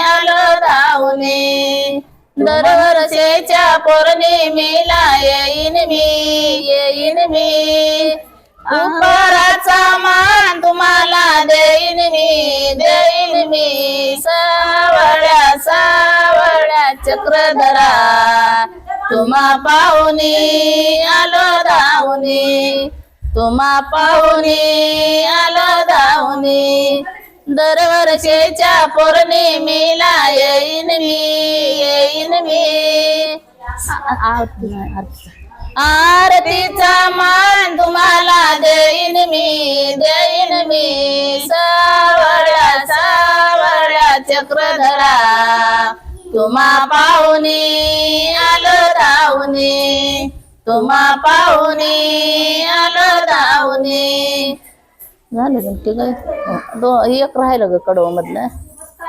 आलो धावणे दरवर्षीच्या पौर्णिमेला येईन मी उपराचा मान तुम्हाला देईन मी सावळ्या चक्रधरा तुम्हा पाहुणे आलो धावणे तुम्हा पाहुणे आलो धावणे दरवर्षीच्या पौर्णिमेला येईन मी आरतीचा मान तुम्हाला देईन मी सावळ्या चक्रधरा तुम्हा पाहुणे आलो धावणे तुम्हा पाहुणे आलो धावणे झालं ते काय एक राहिलं ग कडव मधलं